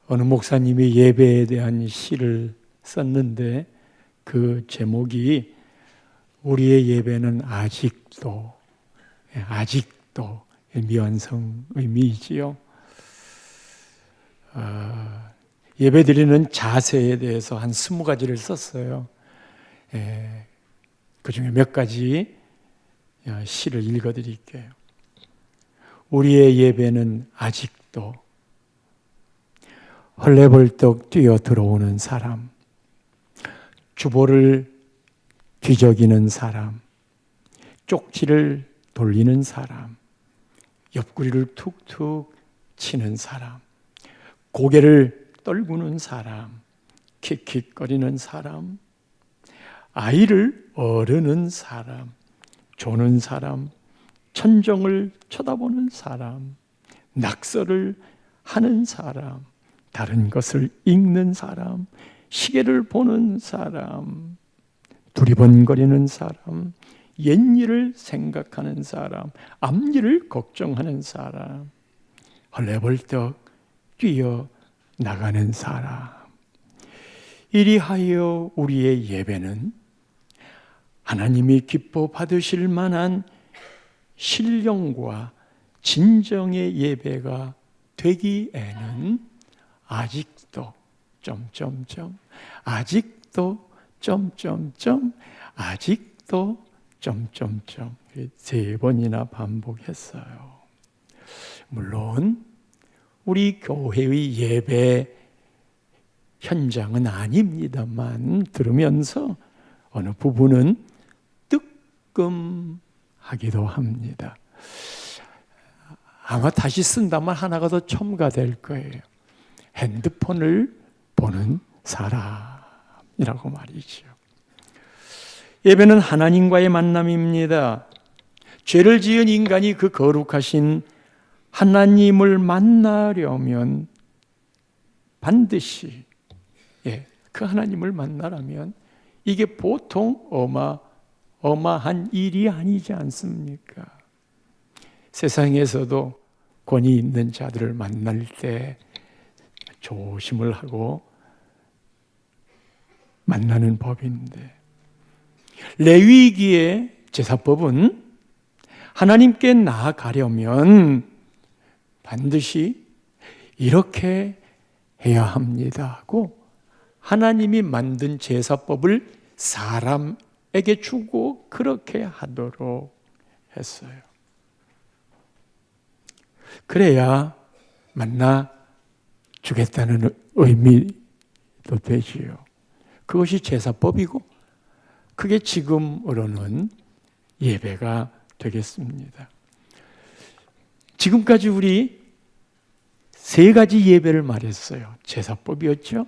어느 목사님이 예배에 대한 시를 썼는데 그 제목이 우리의 예배는 아직도 미완성 의미이지요. 예배드리는 자세에 대해서 한 20가지를 썼어요. 그 중에 몇 가지 시를 읽어드릴게요. 우리의 예배는 아직도 헐레벌떡 뛰어 들어오는 사람, 주보를 뒤적이는 사람, 쪽지를 돌리는 사람, 옆구리를 툭툭 치는 사람, 고개를 떨구는 사람, 킥킥거리는 사람, 아이를 어르는 사람, 조는 사람, 천정을 쳐다보는 사람, 낙서를 하는 사람, 다른 것을 읽는 사람, 시계를 보는 사람, 두리번거리는 사람, 옛일을 생각하는 사람, 앞일을 걱정하는 사람, 헐레벌떡 뛰어 나가는 사람. 이리하여 우리의 예배는 하나님이 기뻐 받으실 만한 신령과 진정의 예배가 되기에는 아직도 아직도 아직도 3번이나 반복했어요. 물론 우리 교회의 예배 현장은 아닙니다만 들으면서 어느 부분은 뜨끔하기도 합니다. 아마 다시 쓴다면 하나가 더 첨가될 거예요. 핸드폰을 보는 사람이라고 말이죠. 예배는 하나님과의 만남입니다. 죄를 지은 인간이 그 거룩하신 하나님을 만나려면 반드시 그 하나님을 만나려면 이게 보통 어마한 일이 아니지 않습니까? 세상에서도 권위 있는 자들을 만날 때 조심을 하고 만나는 법인데, 레위기의 제사법은 하나님께 나아가려면 반드시 이렇게 해야 합니다 하고 하나님이 만든 제사법을 사람에게 주고 그렇게 하도록 했어요. 그래야 만나 주겠다는 의미도 되지요. 그것이 제사법이고 그게 지금으로는 예배가 되겠습니다. 지금까지 우리 3가지 예배를 말했어요. 제사법이었죠.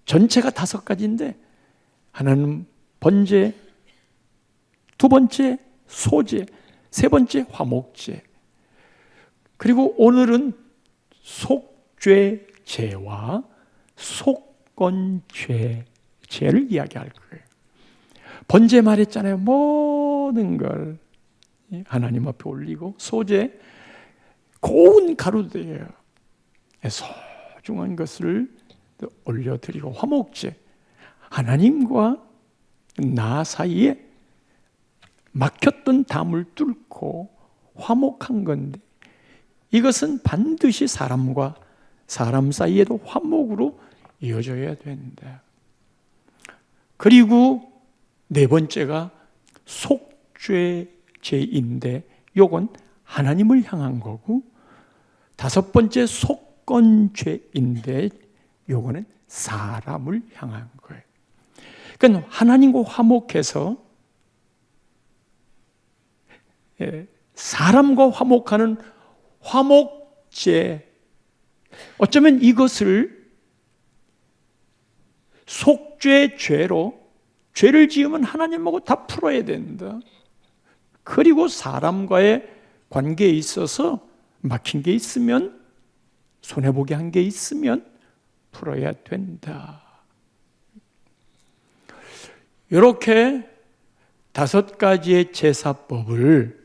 전체가 5가지인데 하나는 번제, 2번째 소제, 3번째 화목제, 그리고 오늘은 속죄제와 속건죄제를 이야기할 거예요. 번제 말했잖아요. 모든 걸 하나님 앞에 올리고, 소제 고운 가루들이에요. 소중한 것을 올려드리고, 화목제 하나님과 나 사이에 막혔던 담을 뚫고 화목한 건데, 이것은 반드시 사람과 사람 사이에도 화목으로 이어져야 된다. 그리고 4번째가 속죄제인데 이건 하나님을 향한 거고, 5번째 속건죄인데 이거는 사람을 향한 거예요. 그러니까 하나님과 화목해서 사람과 화목하는 화목제, 어쩌면 이것을 속죄죄로, 죄를 지으면 하나님하고 다 풀어야 된다. 그리고 사람과의 관계에 있어서 막힌 게 있으면, 손해보게 한 게 있으면 풀어야 된다. 이렇게 5가지의 제사법을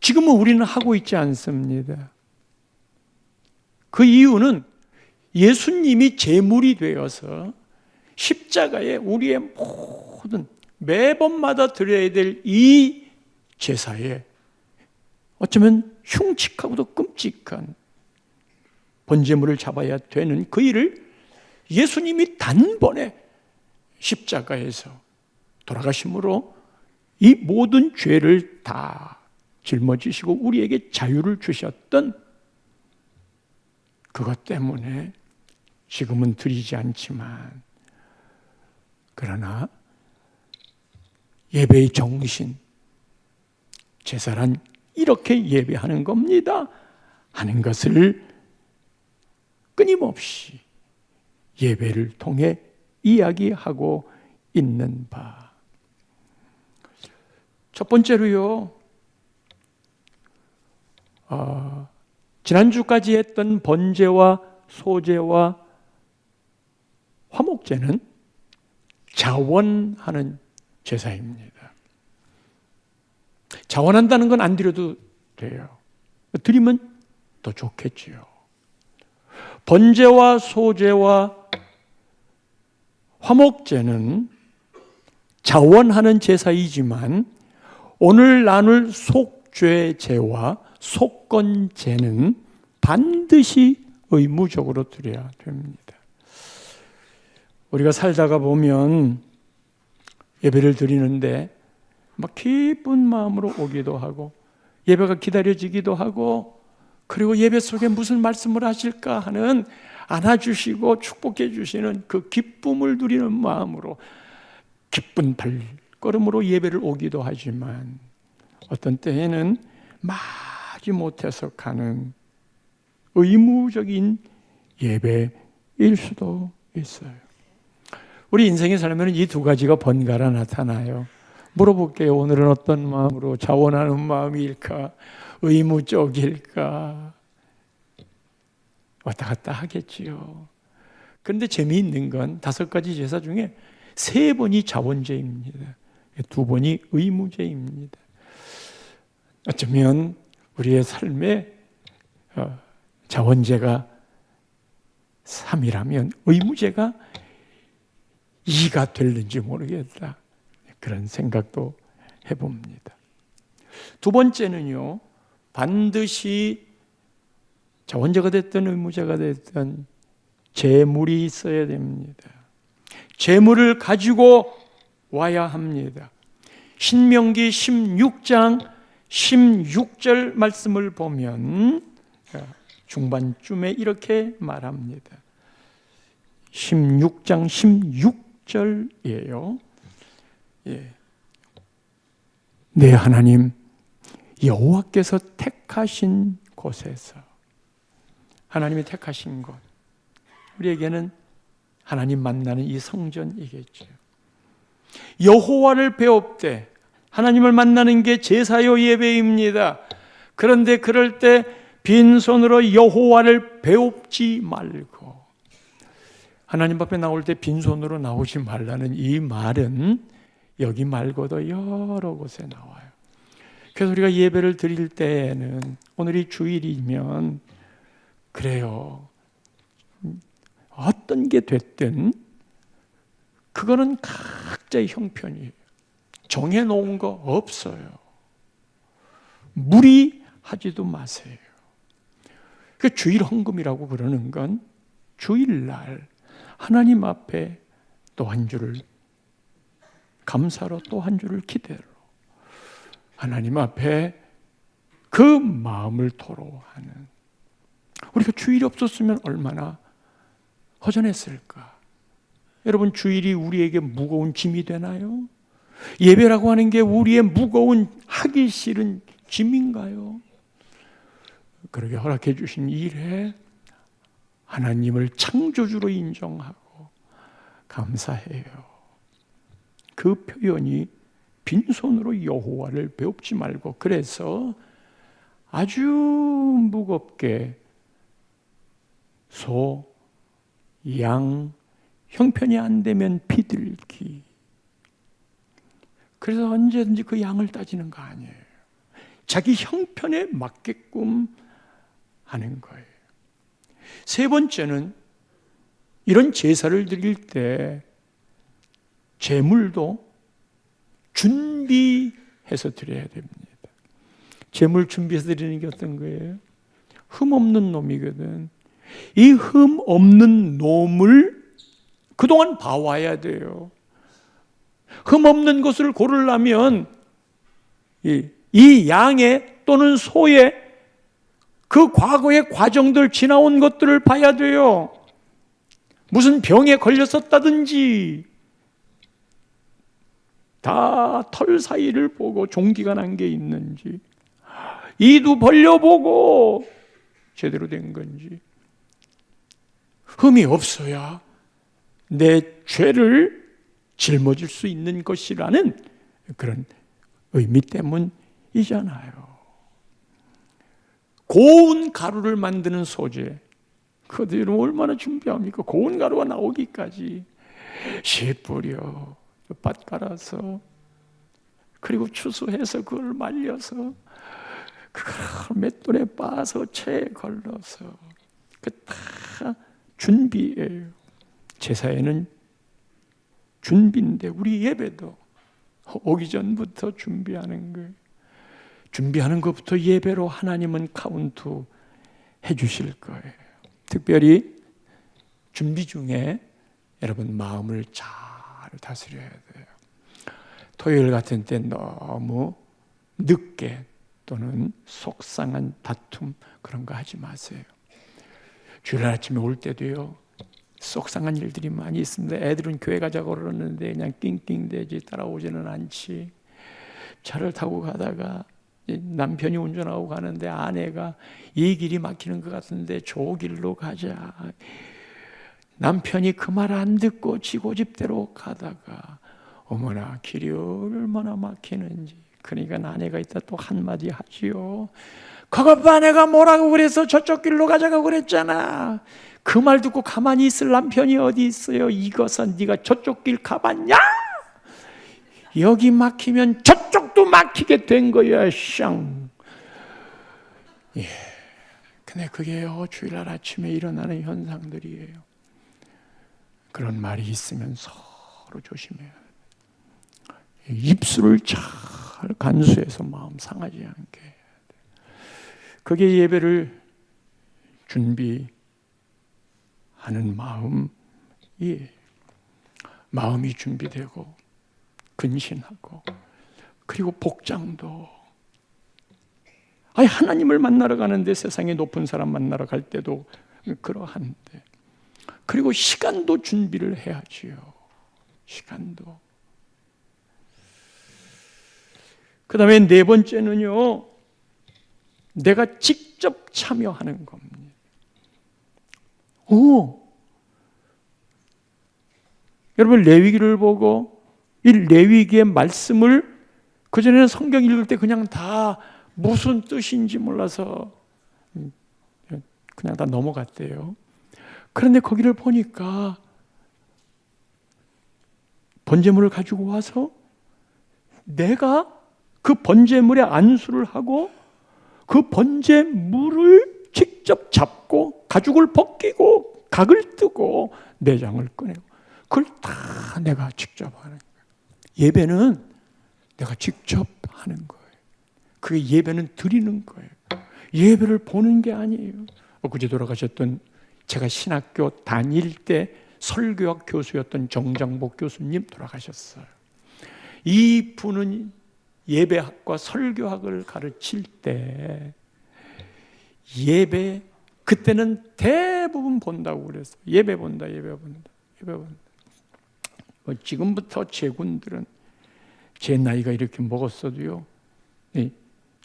지금은 우리는 하고 있지 않습니다. 그 이유는 예수님이 제물이 되어서 십자가에 우리의 모든 매번마다 드려야 될 이 제사에 어쩌면 흉측하고도 끔찍한 번제물을 잡아야 되는 그 일을 예수님이 단번에 십자가에서 돌아가심으로 이 모든 죄를 다 짊어지시고 우리에게 자유를 주셨던 그것 때문에 지금은 드리지 않지만, 그러나 예배의 정신, 제사란 이렇게 예배하는 겁니다 하는 것을 끊임없이 예배를 통해 이야기하고 있는 바. 첫 번째로요, 지난주까지 했던 번제와 소제와 화목제는 자원하는 제사입니다. 자원한다는 건 안 드려도 돼요. 드리면 더 좋겠지요. 번제와 소제와 화목제는 자원하는 제사이지만 오늘 나눌 속죄제와 속건제는 반드시 의무적으로 드려야 됩니다. 우리가 살다가 보면 예배를 드리는데 막 기쁜 마음으로 오기도 하고 예배가 기다려지기도 하고, 그리고 예배 속에 무슨 말씀을 하실까 하는 안아주시고 축복해 주시는 그 기쁨을 누리는 마음으로 기쁜 발걸음으로 예배를 오기도 하지만, 어떤 때에는 마지 못해서 가는 의무적인 예배일 수도 있어요. 우리 인생에 살면 이 두 가지가 번갈아 나타나요. 물어볼게요. 오늘은 어떤 마음으로 자원하는 마음일까? 의무적일까? 왔다 갔다 하겠지요. 그런데 재미있는 건 5가지 제사 중에 3번이 자원제입니다. 2번이 의무제입니다. 어쩌면 우리의 삶에 자원제가 3이라면 의무제가 2가 될는지 모르겠다, 그런 생각도 해봅니다. 2번째는요, 반드시 자원제가 됐든 의무제가 됐든 제물이 있어야 됩니다. 제물을 가지고 와야 합니다. 신명기 16장 16절 말씀을 보면 중반쯤에 이렇게 말합니다. 16장 16절이에요. 내 하나님 여호와께서 택하신 곳에서, 하나님이 택하신 곳, 우리에게는 하나님 만나는 이 성전이겠죠. 여호와를 배웁되, 하나님을 만나는 게 제사요 예배입니다. 그런데 그럴 때 빈손으로 여호와를 배웁지 말고, 하나님 앞에 나올 때 빈손으로 나오지 말라는 이 말은 여기 말고도 여러 곳에 나와요. 그래서 우리가 예배를 드릴 때에는, 오늘이 주일이면 그래요, 어떤 게 됐든 그거는 각자의 형편이에요. 정해놓은 거 없어요. 무리하지도 마세요. 그 주일 헌금이라고 그러는 건 주일날 하나님 앞에 또 한 주를 감사로, 또 한 주를 기대로 하나님 앞에 그 마음을 토로하는, 우리가 주일이 없었으면 얼마나 허전했을까. 여러분, 주일이 우리에게 무거운 짐이 되나요? 예배라고 하는 게 우리의 무거운 하기 싫은 짐인가요? 그렇게 허락해 주신 일에 하나님을 창조주로 인정하고 감사해요. 그 표현이 빈손으로 여호와를 배웁지 말고, 그래서 아주 무겁게 소, 양, 형편이 안 되면 비둘기, 그래서 언제든지 그 양을 따지는 거 아니에요. 자기 형편에 맞게끔 하는 거예요. 세 번째는 이런 제사를 드릴 때 제물도 준비해서 드려야 됩니다. 제물 준비해서 드리는 게 어떤 거예요? 흠 없는 놈이거든. 이 흠 없는 놈을 그동안 봐와야 돼요. 흠 없는 것을 고르려면 이 양의 또는 소의 그 과거의 과정들 지나온 것들을 봐야 돼요. 무슨 병에 걸렸었다든지 다 털 사이를 보고 종기가 난 게 있는지 이도 벌려보고 제대로 된 건지 흠이 없어야 내 죄를 짊어질 수 있는 것이라는 그런 의미 때문이잖아요. 고운 가루를 만드는 소재, 그들은 얼마나 준비합니까? 고운 가루가 나오기까지 씨 뿌려 밭 갈아서 그리고 추수해서 그걸 말려서 그걸 맷돌에 빻아서 체에 걸러서 그 다 준비예요. 제사에는 준비인데 우리 예배도 오기 전부터 준비하는 거예요. 준비하는 것부터 예배로 하나님은 카운트 해주실 거예요. 특별히 준비 중에 여러분 마음을 잘 다스려야 돼요. 토요일 같은 때 너무 늦게 또는 속상한 다툼 그런 거 하지 마세요. 주일 아침에 올 때도요, 속상한 일들이 많이 있습니다. 애들은 교회 가자고 그러는데 그냥 낑낑대지 따라오지는 않지. 차를 타고 가다가 남편이 운전하고 가는데 아내가 이 길이 막히는 것 같은데 저 길로 가자. 남편이 그 말 안 듣고 지 고집대로 가다가 어머나 길이 얼마나 막히는지. 그러니까 아내가 이따 또 한마디 하지요. 그것 봐, 내가 뭐라고 그래서 저쪽 길로 가자고 그랬잖아. 그 말 듣고 가만히 있을 남편이 어디 있어요. 이것은 네가 저쪽 길 가봤냐? 여기 막히면 저쪽도 막히게 된 거야. 샹. 예. 근데 그게요, 주일날 아침에 일어나는 현상들이에요. 그런 말이 있으면 서로 조심해야 돼요. 입술을 잘 간수해서 마음 상하지 않게 해야 돼요. 그게 예배를 준비하는 마음이 준비되고 근신하고 그리고 복장도 하나님을 만나러 가는데 세상에 높은 사람 만나러 갈 때도 그러한데 그리고 시간도 준비를 해야지요. 시간도. 그 다음에 네 번째는요, 내가 직접 참여하는 겁니다. 여러분 레위기를 보고 이 레위기의 말씀을 그전에는 성경 읽을 때 그냥 다 무슨 뜻인지 몰라서 그냥 다 넘어갔대요. 그런데 거기를 보니까 번제물을 가지고 와서 내가 그 번제물에 안수를 하고 그 번제물을 직접 잡고 가죽을 벗기고 각을 뜨고 내장을 꺼내고 그걸 다 내가 직접 하는 거예요. 예배는 내가 직접 하는 거예요. 그게 예배는 드리는 거예요. 예배를 보는 게 아니에요. 엊그제 돌아가셨던 제가 신학교 다닐 때 설교학 교수였던 정장복 교수님 돌아가셨어요. 이 분은 예배학과 설교학을 가르칠 때 예배 그때는 대부분 본다고 그랬어요. 예배 본다. 지금부터 제군들은 제 나이가 이렇게 먹었어도요.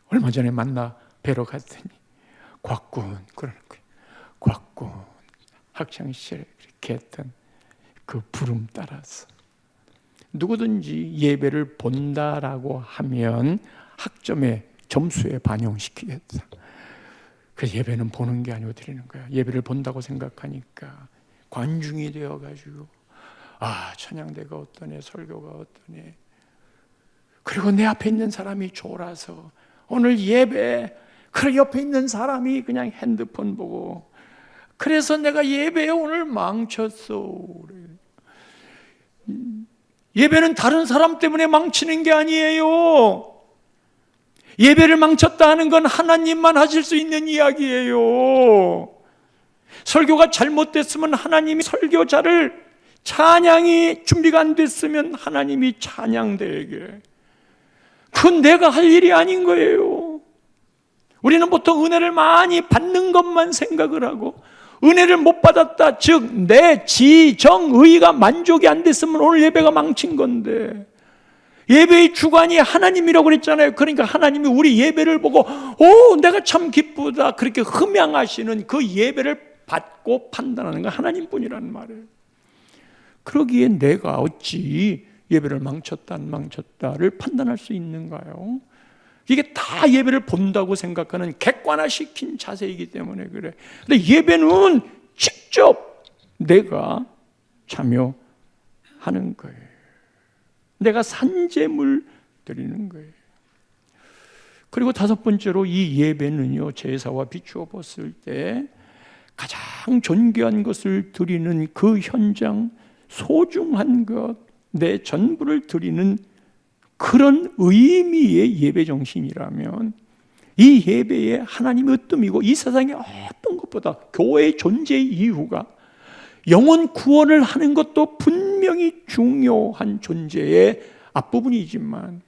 얼마 전에 만나 뵈러 갔더니 곽군 그러는 거예요. 곽군 학창시절에 그렇게 했던 그 부름 따라서 누구든지 예배를 본다라고 하면 학점의 점수에 반영시키겠다. 그래서 예배는 보는 게 아니고 드리는 거야. 예배를 본다고 생각하니까 관중이 되어가지고 찬양대가 어떠네, 설교가 어떠네. 그리고 내 앞에 있는 사람이 졸아서 오늘 예배, 그 옆에 있는 사람이 그냥 핸드폰 보고 그래서 내가 예배에 오늘 망쳤어. 예배는 다른 사람 때문에 망치는 게 아니에요. 예배를 망쳤다 하는 건 하나님만 하실 수 있는 이야기예요. 설교가 잘못됐으면 하나님이 설교자를, 찬양이 준비가 안 됐으면 하나님이 찬양대에게, 그건 내가 할 일이 아닌 거예요. 우리는 보통 은혜를 많이 받는 것만 생각을 하고, 은혜를 못 받았다, 즉 내 지정의가 만족이 안 됐으면 오늘 예배가 망친 건데, 예배의 주관이 하나님이라고 그랬잖아요. 그러니까 하나님이 우리 예배를 보고 오, 내가 참 기쁘다, 그렇게 흠양하시는 그 예배를 받고 판단하는 건 하나님뿐이라는 말이에요. 그러기에 내가 어찌 예배를 망쳤다 안 망쳤다를 판단할 수 있는가요? 이게 다 예배를 본다고 생각하는 객관화시킨 자세이기 때문에 그래. 근데 예배는 직접 내가 참여하는 거예요. 내가 산재물 드리는 거예요. 그리고 다섯 번째로 이 예배는요, 제사와 비추어 봤을 때 가장 존귀한 것을 드리는 그 현장, 소중한 것, 내 전부를 드리는 그런 의미의 예배 정신이라면, 이 예배에 하나님의 으뜸이고 이 세상에 어떤 것보다 교회의 존재의 이유가 영혼 구원을 하는 것도 분명히 중요한 존재의 앞부분이지만,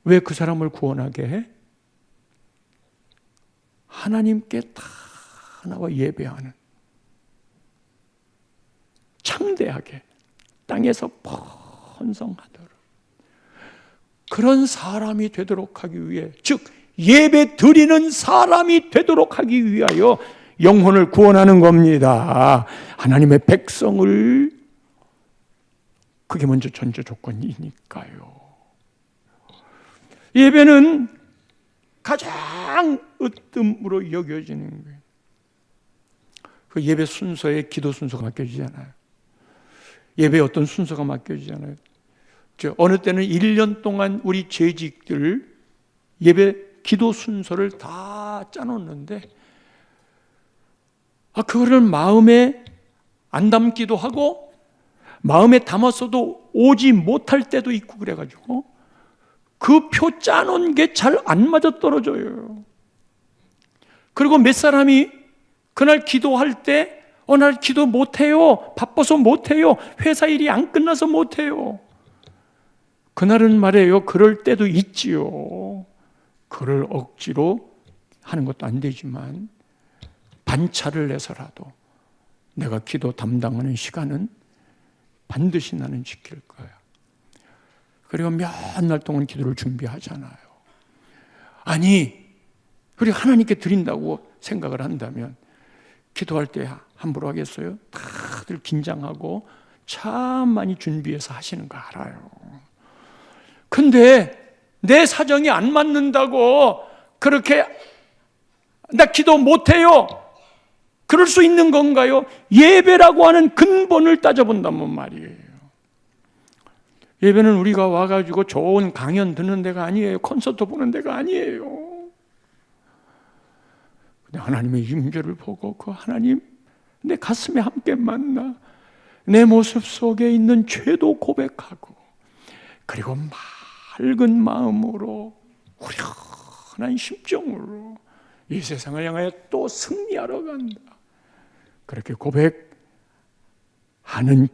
왜 그 사람을 구원하게 해? 하나님께 다 나와 예배하는, 창대하게 땅에서 번성하도록 그런 사람이 되도록 하기 위해, 즉 예배 드리는 사람이 되도록 하기 위하여 영혼을 구원하는 겁니다. 하나님의 백성을, 그게 먼저 전제 조건이니까요. 예배는 가장 으뜸으로 여겨지는 거예요. 그 예배 순서에 기도 순서가 맡겨지잖아요. 예배에 어떤 순서가 맡겨지잖아요. 어느 때는 1년 동안 우리 재직들 예배 기도 순서를 다 짜놓는데, 그거를 마음에 안 담기도 하고 마음에 담았어도 오지 못할 때도 있고 그래가지고 그 표 짜놓은 게 잘 안 맞아 떨어져요. 그리고 몇 사람이 그날 기도할 때 날 기도 못해요, 바빠서 못해요, 회사 일이 안 끝나서 못해요. 그날은 말이에요, 그럴 때도 있지요. 그를 억지로 하는 것도 안 되지만 반차를 내서라도 내가 기도 담당하는 시간은 반드시 나는 지킬 거야. 그리고 몇 날 동안 기도를 준비하잖아요. 아니, 그리고 하나님께 드린다고 생각을 한다면 기도할 때 함부로 하겠어요? 다들 긴장하고 참 많이 준비해서 하시는 거 알아요. 근데 내 사정이 안 맞는다고 그렇게 나 기도 못해요, 그럴 수 있는 건가요? 예배라고 하는 근본을 따져본다면 말이에요. 예배는 우리가 와가지고 좋은 강연 듣는 데가 아니에요. 콘서트 보는 데가 아니에요. 근데 하나님의 임재를 보고 그 하나님 내 가슴에 함께 만나 내 모습 속에 있는 죄도 고백하고, 그리고 맑은 마음으로 후련한 심정으로 이 세상을 향하여 또 승리하러 간다, 그렇게 고백하는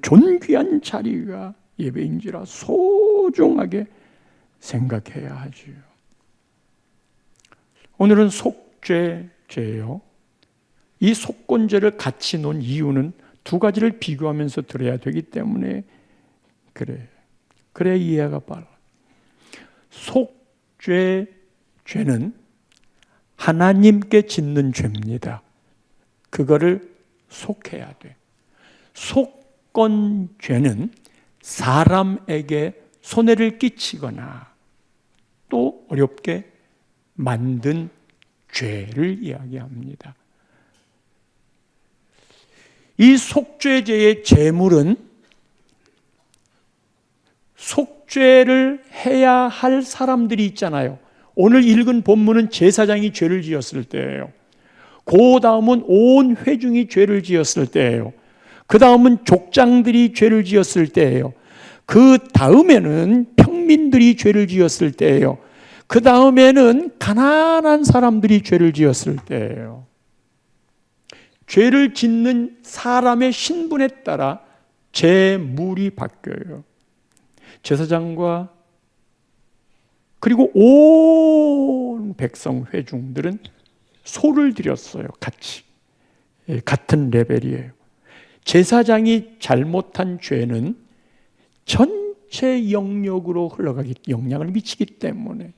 존귀한 자리가 예배인지라 소중하게 생각해야 하지요. 오늘은 속죄죄예요. 이 속건죄를 같이 놓은 이유는 두 가지를 비교하면서 들어야 되기 때문에 그래 이해가 빨라. 속죄죄는 하나님께 짓는 죄입니다. 그거를 속해야 돼. 속건죄는 사람에게 손해를 끼치거나 또 어렵게 만든 죄를 이야기합니다. 이 속죄죄의 제물은 속죄를 해야 할 사람들이 있잖아요. 오늘 읽은 본문은 제사장이 죄를 지었을 때예요. 그 다음은 온 회중이 죄를 지었을 때예요. 그 다음은 족장들이 죄를 지었을 때예요. 그 다음에는 평민들이 죄를 지었을 때예요. 그 다음에는 가난한 사람들이 죄를 지었을 때예요. 죄를 짓는 사람의 신분에 따라 제물이 바뀌어요. 제사장과 그리고 온 백성 회중들은 소를 드렸어요. 같이. 같은 레벨이에요. 제사장이 잘못한 죄는 전체 영역으로 흘러가기, 영향을 미치기 때문에,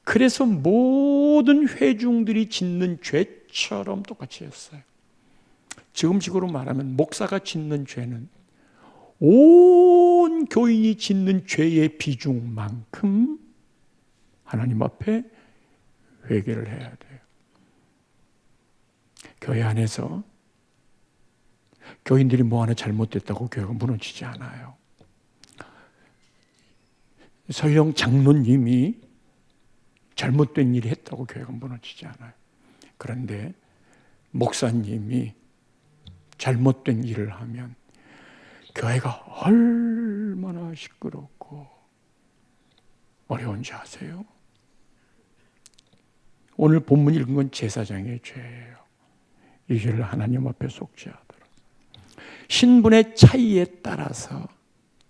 그래서 모든 회중들이 짓는 죄처럼 똑같이 했어요. 지금식으로 말하면 목사가 짓는 죄는 온 교인이 짓는 죄의 비중만큼 하나님 앞에 회개를 해야 돼요. 교회 안에서 교인들이 뭐 하나 잘못됐다고 교회가 무너지지 않아요. 설령 장로님이 잘못된 일을 했다고 교회가 무너지지 않아요. 그런데 목사님이 잘못된 일을 하면 교회가 얼마나 시끄럽고 어려운지 아세요? 오늘 본문 읽은 건 제사장의 죄예요. 이 죄를 하나님 앞에 속죄 하도록. 신분의 차이에 따라서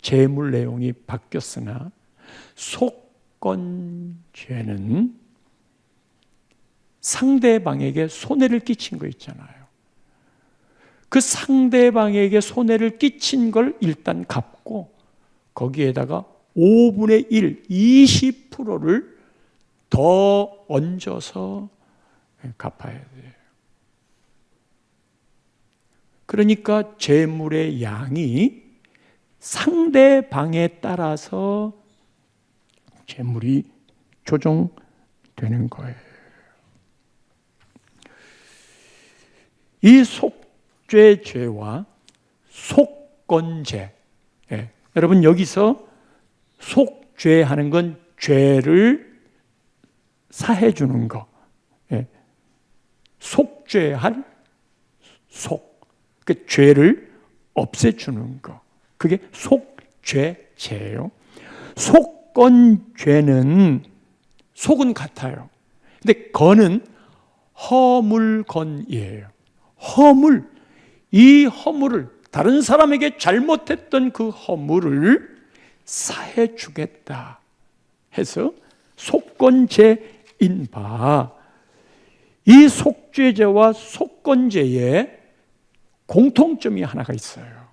제물 내용이 바뀌었으나 속건죄는 상대방에게 손해를 끼친 거 있잖아요. 그 상대방에게 손해를 끼친 걸 일단 갚고 거기에다가 5분의 1, 20%를 더 얹어서 갚아야 돼요. 그러니까 재물의 양이 상대방에 따라서 재물이 조정되는 거예요. 이 속죄죄와 속건죄. 여러분 여기서 속죄하는 건 죄를 사해 주는 거. 속죄할 속. 그 죄를 없애 주는 거. 그게 속죄죄예요. 속건죄는 속은 같아요. 근데 건은 허물건이에요. 허물, 이 허물을 다른 사람에게 잘못했던 그 허물을 사해 주겠다 해서 속건죄인 바, 이 속죄죄와 속건죄에 공통점이 하나가 있어요.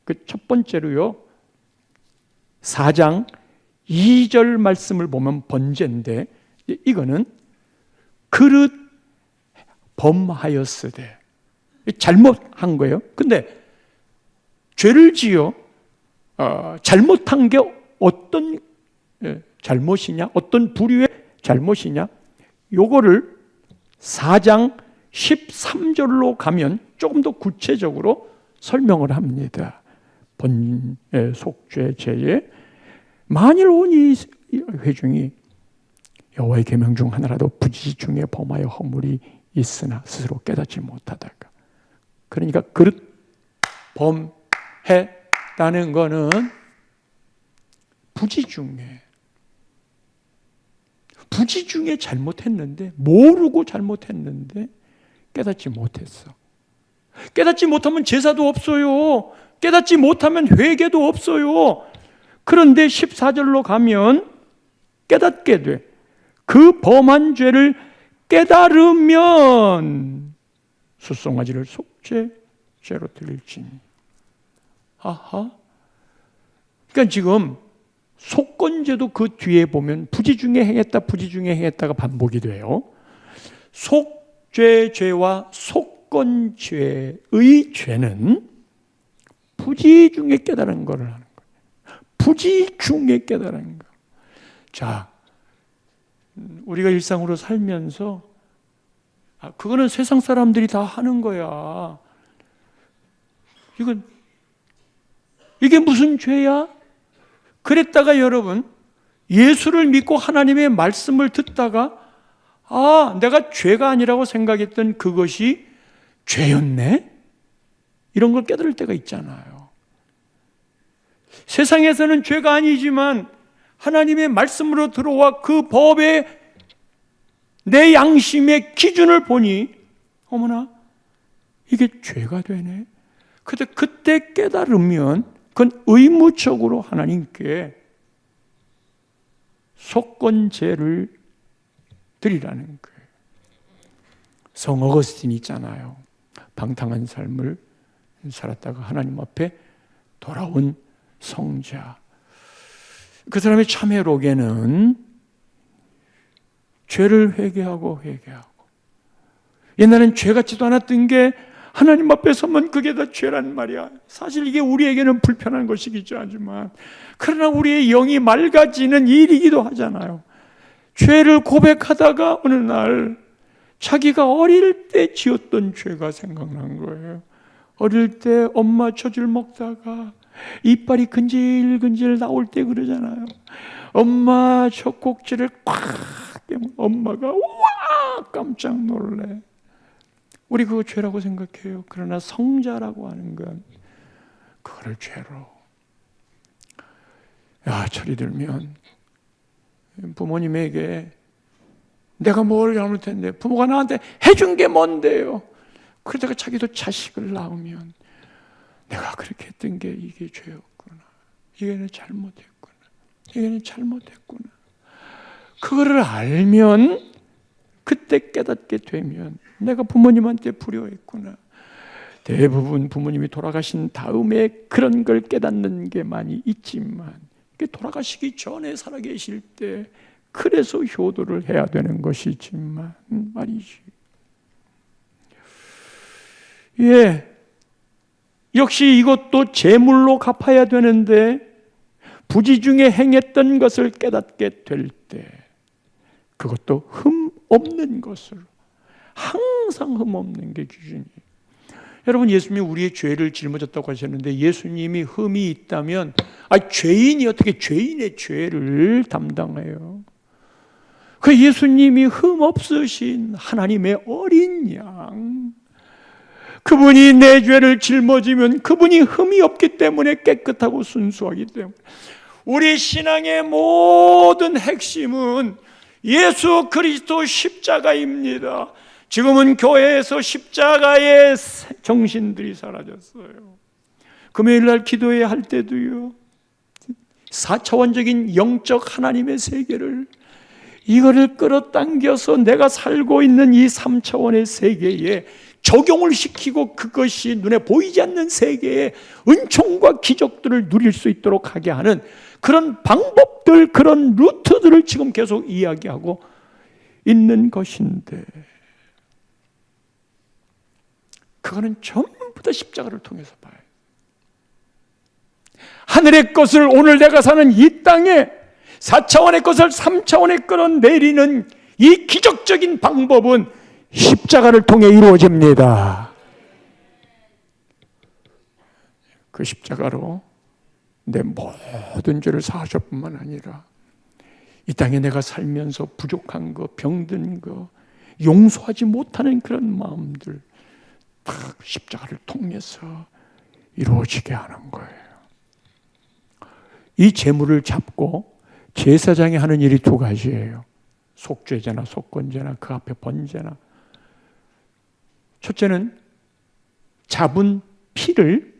그 첫 번째로요, 4장 2절 말씀을 보면 번제인데, 이거는 그릇 범하였으되, 잘못한 거예요. 근데 죄를 지어 잘못한 게 어떤 잘못이냐, 어떤 부류의 잘못이냐, 요거를 4장 13절로 가면 조금 더 구체적으로 설명을 합니다. 속죄죄에 만일 온 이 회중이 여호와의 계명 중 하나라도 부지 중에 범하여 허물이 있으나 스스로 깨닫지 못하다가, 그러니까 그릇 범했다는 거는 부지 중에 잘못했는데, 모르고 잘못했는데 깨닫지 못했어. 깨닫지 못하면 제사도 없어요. 깨닫지 못하면 회개도 없어요. 그런데 14절로 가면 깨닫게 돼. 그 범한 죄를 깨달으면 숫송아지를 속죄죄로 드릴지니. 아하. 그러니까 지금 속건죄도 그 뒤에 보면 부지 중에 행했다, 부지 중에 행했다가 반복이 돼요. 속죄죄와 속건죄의 죄는 부지 중에 깨달은 거를 하는 거예요. 부지 중에 깨달은 거. 자, 우리가 일상으로 살면서 그거는 세상 사람들이 다 하는 거야. 이게 무슨 죄야? 그랬다가 여러분, 예수를 믿고 하나님의 말씀을 듣다가 아, 내가 죄가 아니라고 생각했던 그것이 죄였네? 이런 걸 깨달을 때가 있잖아요. 세상에서는 죄가 아니지만 하나님의 말씀으로 들어와 그 법에 내 양심의 기준을 보니 어머나 이게 죄가 되네. 근데 그때 깨달으면 그건 의무적으로 하나님께 속건제를 드리라는 거예요. 성 어거스틴 있잖아요. 방탕한 삶을 살았다가 하나님 앞에 돌아온 성자. 그 사람의 참회록에는 죄를 회개하고 옛날엔 죄 같지도 않았던 게 하나님 앞에 서면 그게 다 죄란 말이야. 사실 이게 우리에게는 불편한 것이기도 하지만 그러나 우리의 영이 맑아지는 일이기도 하잖아요. 죄를 고백하다가 어느 날 자기가 어릴 때 지었던 죄가 생각난 거예요. 어릴 때 엄마 젖을 먹다가 이빨이 근질근질 나올 때 그러잖아요. 엄마 젖꼭지를 꽉 깨면 엄마가 와 깜짝 놀래. 우리 그거 죄라고 생각해요. 그러나 성자라고 하는 건 그거를 죄로. 야, 철이 들면 부모님에게 내가 뭘 잘못했는데 부모가 나한테 해준 게 뭔데요? 그러다가 자기도 자식을 낳으면 내가 그렇게 했던 게 이게 죄였구나. 이게는 잘못했구나. 이게는 잘못했구나. 그거를 알면 그때 깨닫게 되면 내가 부모님한테 불효했구나. 대부분 부모님이 돌아가신 다음에 그런 걸 깨닫는 게 많이 있지만 돌아가시기 전에 살아계실 때 그래서 효도를 해야 되는 것이지만 말이지. 예, 역시 이것도 제물로 갚아야 되는데 부지 중에 행했던 것을 깨닫게 될 때 그것도 흠 없는 것으로 항상 흠 없는 게 기준이에요. 여러분, 예수님이 우리의 죄를 짊어졌다고 하셨는데 예수님이 흠이 있다면 죄인이 어떻게 죄인의 죄를 담당해요? 그 예수님이 흠 없으신 하나님의 어린 양, 그분이 내 죄를 짊어지면 그분이 흠이 없기 때문에 깨끗하고 순수하기 때문에 우리 신앙의 모든 핵심은 예수 그리스도 십자가입니다. 지금은 교회에서 십자가의 정신들이 사라졌어요. 금요일 날 기도회에 할 때도요, 4차원적인 영적 하나님의 세계를 이거를 끌어당겨서 내가 살고 있는 이 3차원의 세계에 적용을 시키고 그것이 눈에 보이지 않는 세계의 은총과 기적들을 누릴 수 있도록 하게 하는 그런 방법들, 그런 루트들을 지금 계속 이야기하고 있는 것인데 그거는 전부 다 십자가를 통해서 봐요. 하늘의 것을 오늘 내가 사는 이 땅에 4차원의 것을 3차원에 끌어내리는 이 기적적인 방법은 십자가를 통해 이루어집니다. 그 십자가로 내 모든 죄를 사하실 뿐만 아니라 이 땅에 내가 살면서 부족한 거, 병든 거, 용서하지 못하는 그런 마음들 다 십자가를 통해서 이루어지게 하는 거예요. 이 재물을 잡고 제사장이 하는 일이 두 가지예요. 속죄제나 속건제나 그 앞에 번제나. 첫째는 잡은 피를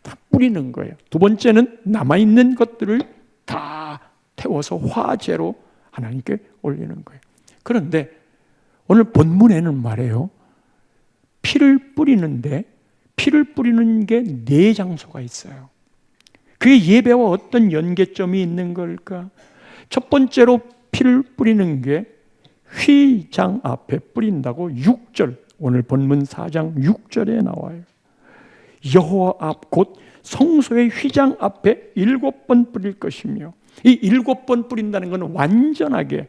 다 뿌리는 거예요. 두 번째는 남아있는 것들을 다 태워서 화제로 하나님께 올리는 거예요. 그런데 오늘 본문에는 말해요. 피를 뿌리는데 피를 뿌리는 게 네 장소가 있어요. 그게 예배와 어떤 연계점이 있는 걸까? 첫 번째로 피를 뿌리는 게 휘장 앞에 뿌린다고 6절, 오늘 본문 4장 6절에 나와요. 여호와 앞 곧 성소의 휘장 앞에 7번 뿌릴 것이며, 이 7번 뿌린다는 것은 완전하게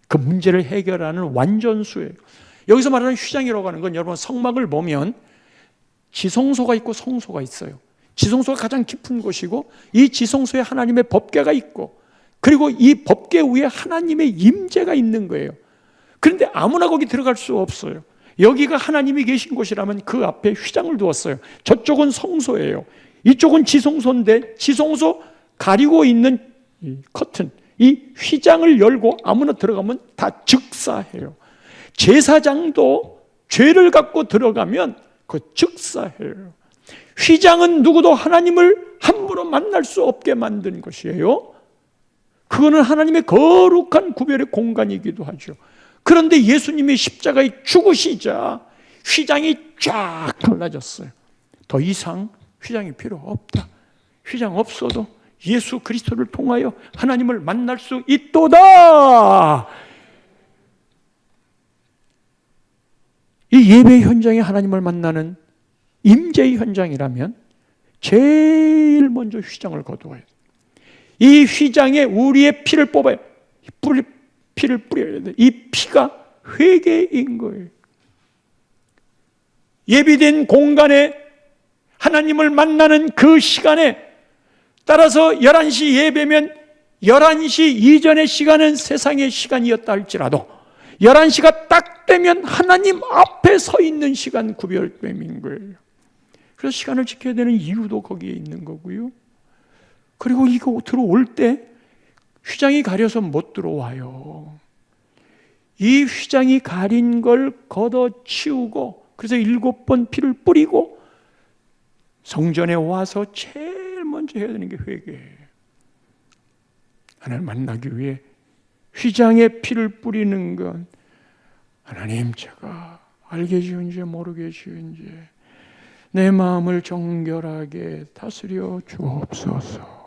그 문제를 해결하는 완전수예요. 여기서 말하는 휘장이라고 하는 건 여러분 성막을 보면 지성소가 있고 성소가 있어요. 지성소가 가장 깊은 곳이고 이 지성소에 하나님의 법궤가 있고 그리고 이 법궤 위에 하나님의 임재가 있는 거예요. 그런데 아무나 거기 들어갈 수 없어요. 여기가 하나님이 계신 곳이라면 그 앞에 휘장을 두었어요. 저쪽은 성소예요. 이쪽은 지성소인데 지성소 가리고 있는 이 커튼, 이 휘장을 열고 아무나 들어가면 다 즉사해요. 제사장도 죄를 갖고 들어가면 그 즉사해요. 휘장은 누구도 하나님을 함부로 만날 수 없게 만든 것이에요. 그거는 하나님의 거룩한 구별의 공간이기도 하죠. 그런데 예수님이 십자가에 죽으시자 휘장이 쫙 갈라졌어요. 더 이상 휘장이 필요 없다. 휘장 없어도 예수 그리스도를 통하여 하나님을 만날 수 있도다. 이 예배 현장에 하나님을 만나는 임재의 현장이라면 제일 먼저 휘장을 거두어야 돼요. 이 휘장에 우리의 피를 뽑아요. 피를 뿌려야 돼요. 이 피가 회개인 거예요. 예비된 공간에 하나님을 만나는 그 시간에 따라서 11시 예배면 11시 이전의 시간은 세상의 시간이었다 할지라도 11시가 딱 되면 하나님 앞에 서 있는 시간 구별됨인 거예요. 그래서 시간을 지켜야 되는 이유도 거기에 있는 거고요. 그리고 이거 들어올 때 휘장이 가려서 못 들어와요. 이 휘장이 가린 걸 걷어치우고 그래서 7번 피를 뿌리고 성전에 와서 제일 먼저 해야 되는 게 회개예요. 하나님을 만나기 위해 휘장에 피를 뿌리는 건 하나님 제가 알게 지은지 모르게 지은지 내 마음을 정결하게 다스려 주옵소서.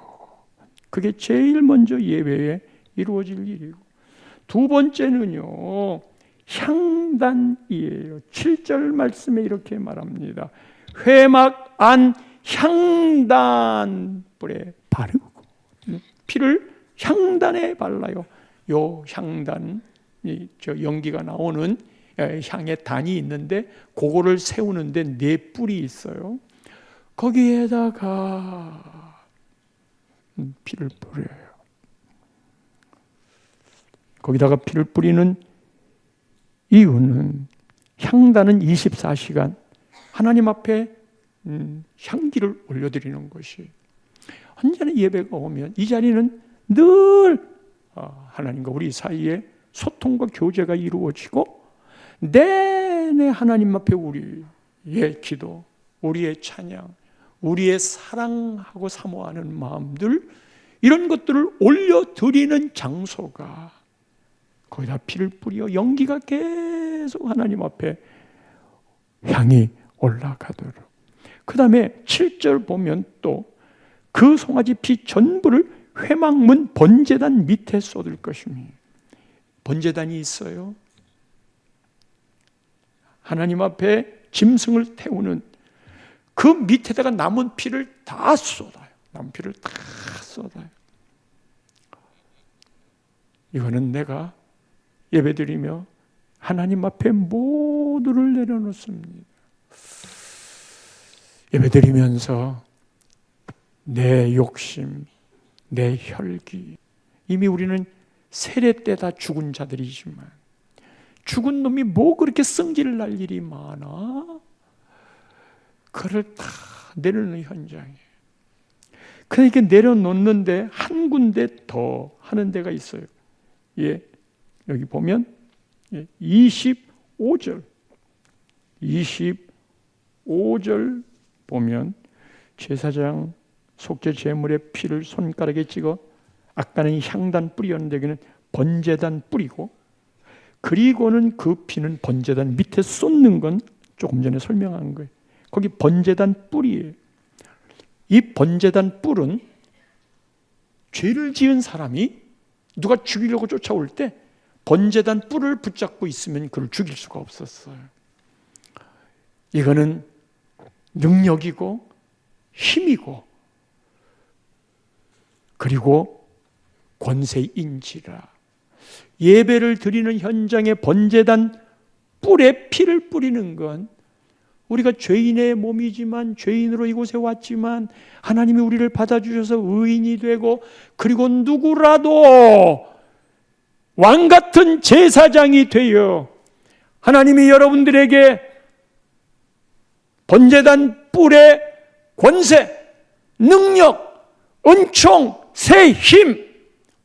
그게 제일 먼저 예배에 이루어질 일이고, 두 번째는요 향단이에요. 7절 말씀에 이렇게 말합니다. 회막 안 향단불에 바르고, 피를 향단에 발라요. 요 향단, 저 연기가 나오는 향의 단이 있는데 그거를 세우는데 4뿔이 있어요. 거기에다가 피를 뿌려요. 거기다가 피를 뿌리는 이유는 향단은 24시간 하나님 앞에 향기를 올려드리는 것이, 언제나 예배가 오면 이 자리는 늘 하나님과 우리 사이에 소통과 교제가 이루어지고 내내 하나님 앞에 우리의 기도, 우리의 찬양, 우리의 사랑하고 사모하는 마음들, 이런 것들을 올려드리는 장소가 거기다 피를 뿌려 연기가 계속 하나님 앞에 향이 올라가도록. 그 다음에 7절 보면 또 그 송아지 피 전부를 회막문 번제단 밑에 쏟을 것입니다. 번제단이 있어요. 하나님 앞에 짐승을 태우는 그 밑에다가 남은 피를 다 쏟아요. 남은 피를 다 쏟아요. 이거는 내가 예배드리며 하나님 앞에 모두를 내려놓습니다. 예배드리면서 내 욕심, 내 혈기, 이미 우리는 세례 때 다 죽은 자들이지만 죽은 놈이 뭐 그렇게 성질을 날 일이 많아? 그를 다 내려놓는 현장에. 그러니까 내려놓는데 한 군데 더 하는 데가 있어요. 예, 여기 보면 25절 보면 제사장 속죄 제물의 피를 손가락에 찍어 아까는 향단 뿌리였는데 여기는 번제단 뿌리고, 그리고는 그 피는 번제단 밑에 쏟는 건 조금 전에 설명한 거예요. 거기 번제단 뿔이에요. 이 번제단 뿔은 죄를 지은 사람이 누가 죽이려고 쫓아올 때 번제단 뿔을 붙잡고 있으면 그를 죽일 수가 없었어요. 이거는 능력이고 힘이고 그리고 권세인지라. 예배를 드리는 현장에 번제단 뿔에 피를 뿌리는 건 우리가 죄인의 몸이지만, 죄인으로 이곳에 왔지만 하나님이 우리를 받아주셔서 의인이 되고, 그리고 누구라도 왕 같은 제사장이 되어 하나님이 여러분들에게 번제단 뿔의 권세, 능력, 은총, 새 힘,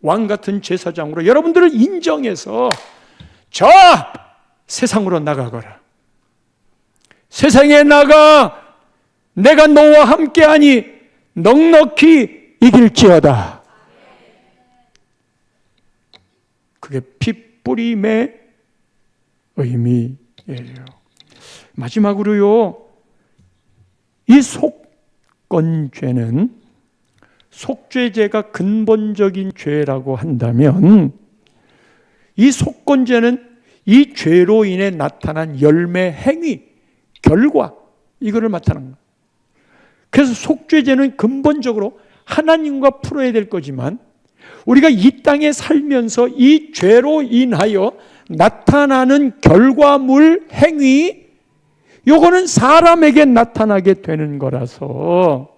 왕 같은 제사장으로 여러분들을 인정해서 자, 세상으로 나가거라. 세상에 나가 내가 너와 함께하니 넉넉히 이길지어다. 그게 핏뿌림의 의미예요. 마지막으로요, 이 속건죄는 속죄죄가 근본적인 죄라고 한다면 이 속건죄는 이 죄로 인해 나타난 열매, 행위, 결과 이거를 나타나는 거예요. 그래서 속죄죄는 근본적으로 하나님과 풀어야 될 거지만 우리가 이 땅에 살면서 이 죄로 인하여 나타나는 결과물, 행위 요거는 사람에게 나타나게 되는 거라서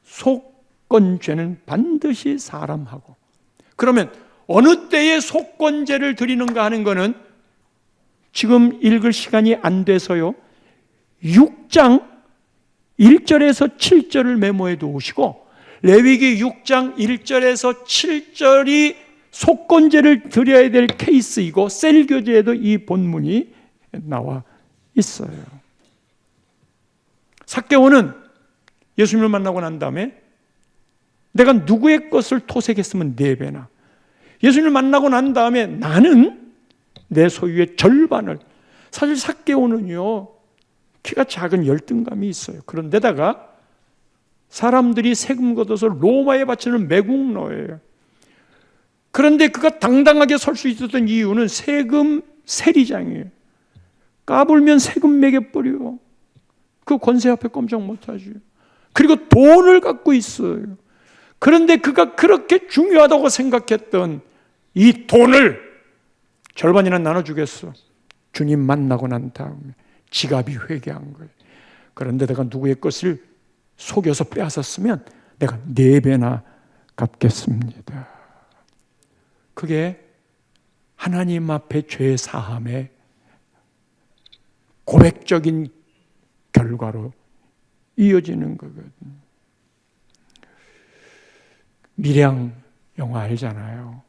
속건죄는 반드시 사람하고, 그러면 어느 때에 속건죄를 드리는가 하는 것은 지금 읽을 시간이 안 돼서요 6장 1절에서 7절을 메모해 두시고 레위기 6장 1절에서 7절이 속건죄를 드려야 될 케이스이고 셀교제에도 이 본문이 나와 있어요. 삭개오는 예수님을 만나고 난 다음에 내가 누구의 것을 토색했으면 4배나, 예수님을 만나고 난 다음에 나는 내 소유의 절반을, 사실 삭개오는요 키가 작은 열등감이 있어요. 그런데다가 사람들이 세금 걷어서 로마에 바치는 매국노예요. 그런데 그가 당당하게 설 수 있었던 이유는 세금 세리장이에요. 까불면 세금 매겨버려. 그 권세 앞에 꼼짝 못하죠. 그리고 돈을 갖고 있어요. 그런데 그가 그렇게 중요하다고 생각했던 이 돈을 절반이나 나눠주겠어. 주님 만나고 난 다음에 지갑이 회개한 거예요. 그런데 내가 누구의 것을 속여서 빼앗았으면 내가 4배나 갚겠습니다. 그게 하나님 앞에 죄 사함의 고백적인 결과로 이어지는 거거든요. 밀양 영화 알잖아요.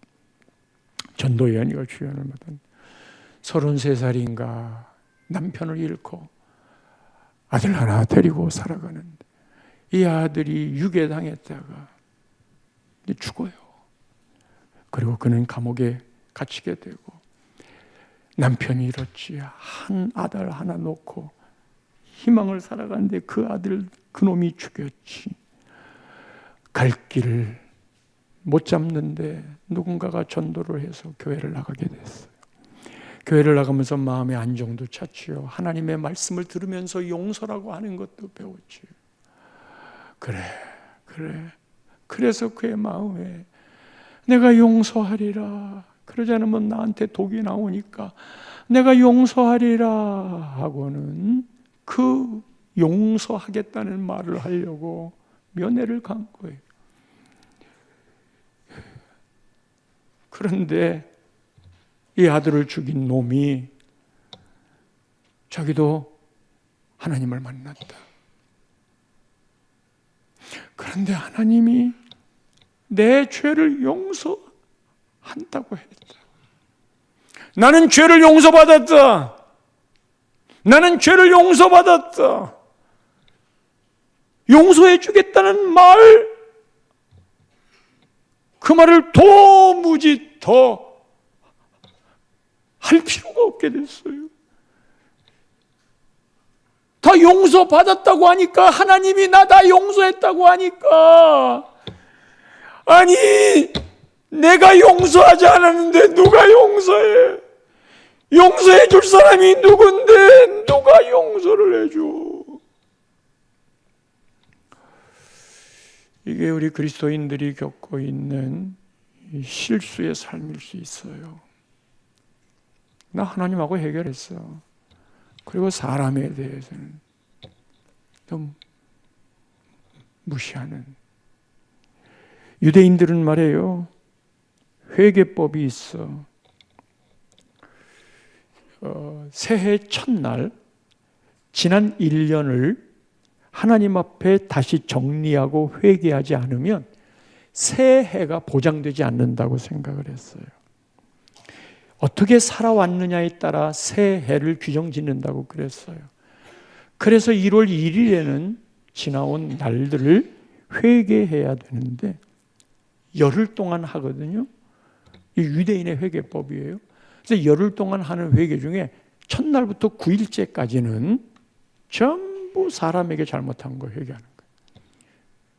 전도연이가 주연을 맡은 33살인가 남편을 잃고 아들 하나 데리고 살아가는데 이 아들이 유괴당했다가 죽어요. 그리고 그는 감옥에 갇히게 되고 남편이 이렇지 한 아들 하나 놓고 희망을 살아가는데 그 아들 그놈이 죽였지. 갈 길을 못 잡는데 누군가가 전도를 해서 교회를 나가게 됐어요. 교회를 나가면서 마음의 안정도 찾지요. 하나님의 말씀을 들으면서 용서라고 하는 것도 배웠지요. 그래서 그의 마음에 내가 용서하리라. 그러지 않으면 나한테 독이 나오니까 내가 용서하리라 하고는 그 용서하겠다는 말을 하려고 면회를 간 거예요. 그런데 이 아들을 죽인 놈이 자기도 하나님을 만났다. 그런데 하나님이 내 죄를 용서한다고 했다. 나는 죄를 용서받았다. 나는 죄를 용서받았다. 용서해 주겠다는 말, 그 말을 도무지 더 할 필요가 없게 됐어요. 다 용서받았다고 하니까, 하나님이 나 다 용서했다고 하니까, 아니 내가 용서하지 않았는데 누가 용서해? 용서해 줄 사람이 누군데 누가 용서를 해줘? 이게 우리 그리스도인들이 겪고 있는 실수의 삶일 수 있어요. 나 하나님하고 해결했어. 그리고 사람에 대해서는 좀 무시하는. 유대인들은 말이에요, 회개법이 있어. 새해 첫날 지난 1년을 하나님 앞에 다시 정리하고 회개하지 않으면 새해가 보장되지 않는다고 생각을 했어요. 어떻게 살아왔느냐에 따라 새해를 규정짓는다고 그랬어요. 그래서 1월 1일에는 지나온 날들을 회개해야 되는데 열흘 동안 하거든요. 이 유대인의 회개법이에요. 그래서 열흘 동안 하는 회개 중에 첫날부터 9일째까지는 전부 사람에게 잘못한 거 회개하는 거예요.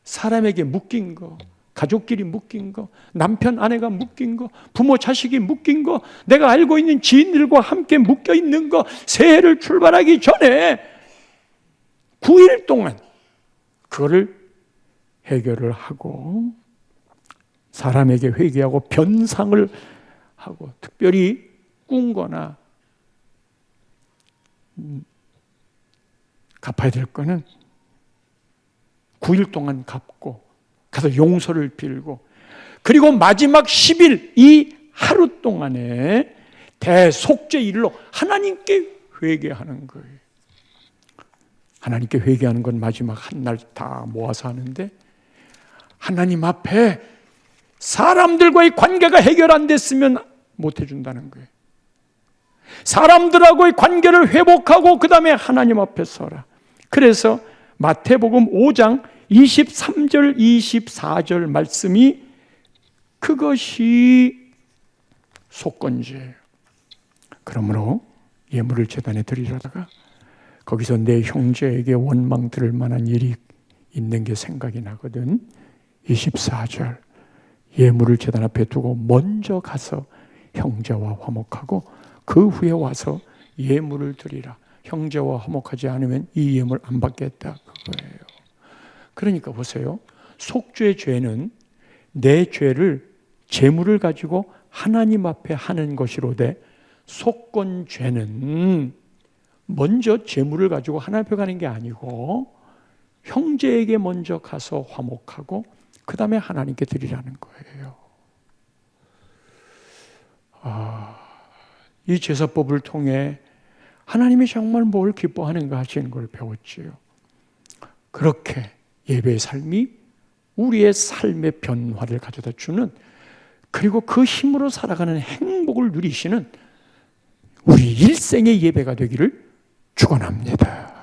사람에게 묶인 거, 가족끼리 묶인 거, 남편 아내가 묶인 거, 부모 자식이 묶인 거, 내가 알고 있는 지인들과 함께 묶여 있는 거, 새해를 출발하기 전에 9일 동안 그거를 해결을 하고 사람에게 회개하고 변상을 하고, 특별히 꾼 거나 갚아야 될 거는 9일 동안 갚고 가서 용서를 빌고, 그리고 마지막 10일 이 하루 동안에 대속죄일로 하나님께 회개하는 거예요. 하나님께 회개하는 건 마지막 한 날 다 모아서 하는데, 하나님 앞에 사람들과의 관계가 해결 안 됐으면 못 해준다는 거예요. 사람들하고의 관계를 회복하고 그 다음에 하나님 앞에 서라. 그래서 마태복음 5장 23절 24절 말씀이 그것이 속건제예요. 그러므로 예물을 제단에 드리려다가 거기서 내 형제에게 원망 들을 만한 일이 있는 게 생각이 나거든. 24절 예물을 제단 앞에 두고 먼저 가서 형제와 화목하고 그 후에 와서 예물을 드리라. 형제와 화목하지 않으면 이 예물 안 받겠다, 그거예요. 그러니까 보세요. 속죄 죄는 내 죄를, 재물을 가지고 하나님 앞에 하는 것이로되, 속건 죄는 먼저 재물을 가지고 하나님 앞에 가는 게 아니고 형제에게 먼저 가서 화목하고 그 다음에 하나님께 드리라는 거예요. 이 제사법을 통해 하나님이 정말 뭘 기뻐하는가 하시는 걸 배웠지요. 그렇게 예배의 삶이 우리의 삶의 변화를 가져다 주는, 그리고 그 힘으로 살아가는 행복을 누리시는 우리 일생의 예배가 되기를 축원합니다.